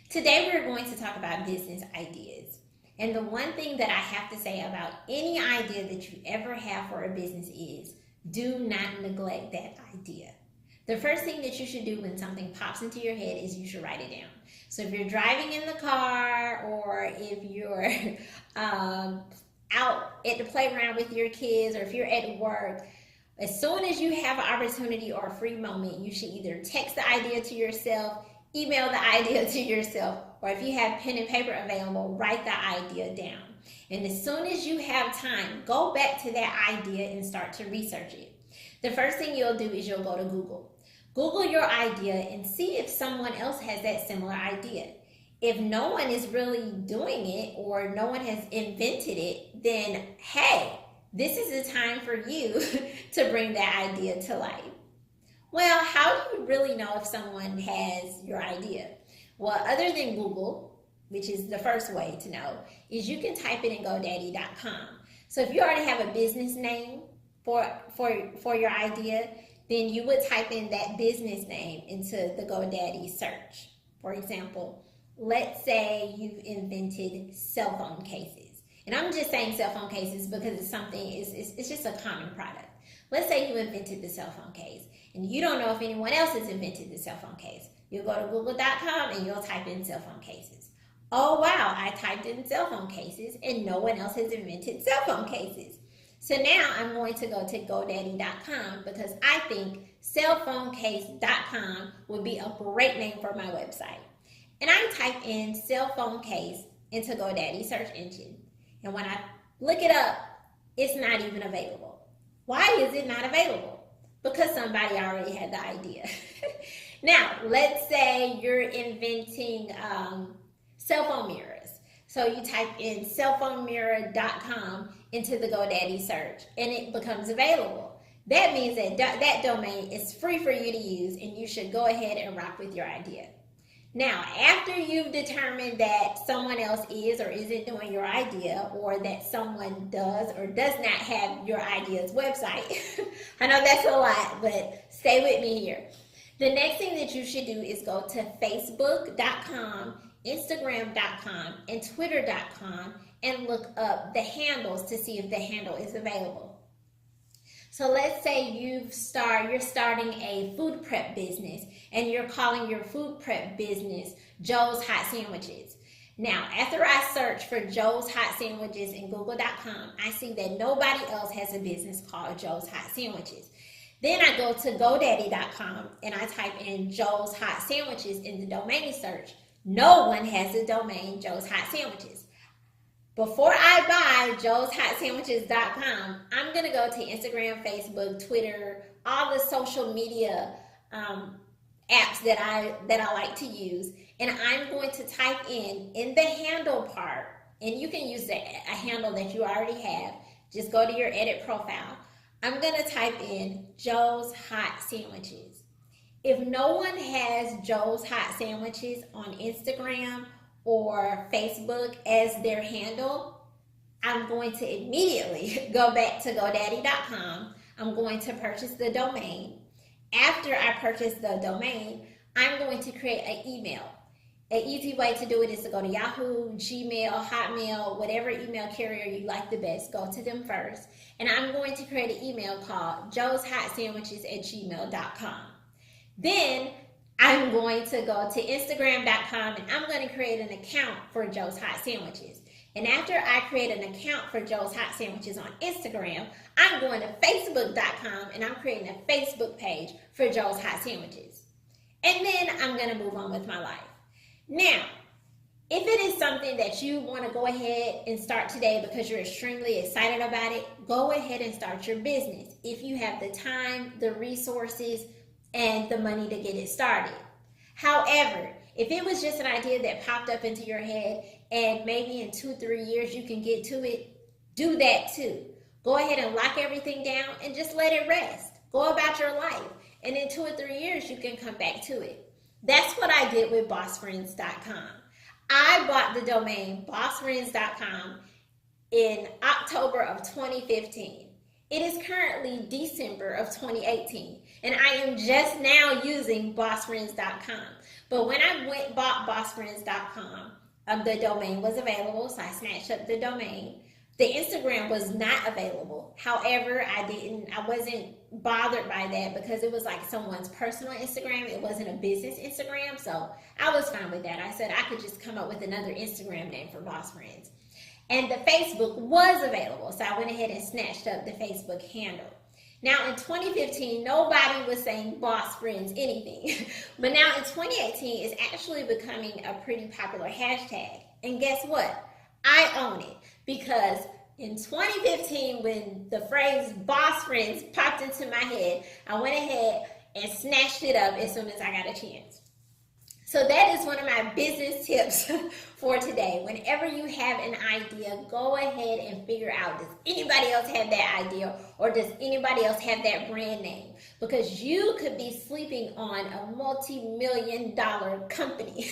Today we're going to talk about business ideas. And the one thing that I have to say about any idea that you ever have for a business is do not neglect that idea. The first thing that you should do when something pops into your head is you should write it down. So if you're driving in the car or if you're out at the playground with your kids or if you're at work, as soon as you have an opportunity or a free moment, you should either text the idea to yourself, email the idea to yourself, or if you have pen and paper available, write the idea down. And as soon as you have time, go back to that idea and start to research it. The first thing you'll do is you'll go to Google. Google your idea and see if someone else has that similar idea. If no one is really doing it or no one has invented it, then hey, this is the time for you to bring that idea to life. Well, how do you really know if someone has your idea? Well, other than Google, which is the first way to know, is you can type it in GoDaddy.com. So if you already have a business name for your idea, then you would type in that business name into the GoDaddy search. For example, let's say you've invented cell phone cases. And I'm just saying cell phone cases because it's just a common product. Let's say you invented the cell phone case and you don't know if anyone else has invented the cell phone case. You'll go to google.com and you'll type in cell phone cases. Oh wow, I typed in cell phone cases and no one else has invented cell phone cases. So now I'm going to go to GoDaddy.com because I think cellphonecase.com would be a great name for my website. And I type in cell phone case into GoDaddy search engine. And when I look it up, it's not even available. Why is it not available? Because somebody already had the idea. Now, let's say you're inventing cell phone mirrors. So you type in cellphonemirror.com into the GoDaddy search and it becomes available. That means that that domain is free for you to use and you should go ahead and rock with your idea. Now, after you've determined that someone else is or isn't doing your idea or that someone does or does not have your idea's website, I know that's a lot, but stay with me here. The next thing that you should do is go to facebook.com, instagram.com, and twitter.com and look up the handles to see if the handle is available. So let's say you're starting a food prep business and you're calling your food prep business Joe's Hot Sandwiches. Now, after I search for Joe's Hot Sandwiches in google.com, I see that nobody else has a business called Joe's Hot Sandwiches. Then I go to GoDaddy.com and I type in Joe's Hot Sandwiches in the domain search. No one has the domain Joe's Hot Sandwiches. Before I buy joeshotsandwiches.com, I'm going to go to Instagram, Facebook, Twitter, all the social media apps that I like to use, and I'm going to type in the handle part, and you can use a handle that you already have. Just go to your edit profile. I'm going to type in Joe's Hot Sandwiches. If no one has Joe's Hot Sandwiches on Instagram or Facebook as their handle, I'm going to immediately go back to GoDaddy.com. I'm going to purchase the domain. After I purchase the domain, I'm going to create an email. An easy way to do it is to go to Yahoo, Gmail, Hotmail, whatever email carrier you like the best, go to them first. And I'm going to create an email called joeshotsandwiches@gmail.com. Then I'm going to go to Instagram.com and I'm going to create an account for Joe's Hot Sandwiches. And after I create an account for Joe's Hot Sandwiches on Instagram, I'm going to Facebook.com and I'm creating a Facebook page for Joe's Hot Sandwiches. And then I'm going to move on with my life. Now, if it is something that you want to go ahead and start today because you're extremely excited about it, go ahead and start your business if you have the time, the resources, and the money to get it started. However, if it was just an idea that popped up into your head and maybe in 2-3 years you can get to it, do that too. Go ahead and lock everything down and just let it rest. Go about your life. And in 2 or 3 years, you can come back to it. That's what I did with BossFriends.com. I bought the domain BossFriends.com in October of 2015. It is currently December of 2018, and I am just now using BossFriends.com. But when I bought BossFriends.com, the domain was available, so I snatched up the domain. The Instagram was not available. However, I wasn't bothered by that because it was like someone's personal Instagram. It wasn't a business Instagram, so I was fine with that. I said I could just come up with another Instagram name for Boss Friends. And the Facebook was available, so I went ahead and snatched up the Facebook handle. Now in 2015, nobody was saying Boss Friends anything. But now in 2018, it's actually becoming a pretty popular hashtag. And guess what? I own it, because in 2015, when the phrase Boss Friends popped into my head, I went ahead and snatched it up as soon as I got a chance. So that is one of my business tips for today. Whenever you have an idea, go ahead and figure out, does anybody else have that idea, or does anybody else have that brand name? Because you could be sleeping on a multi-million-dollar company.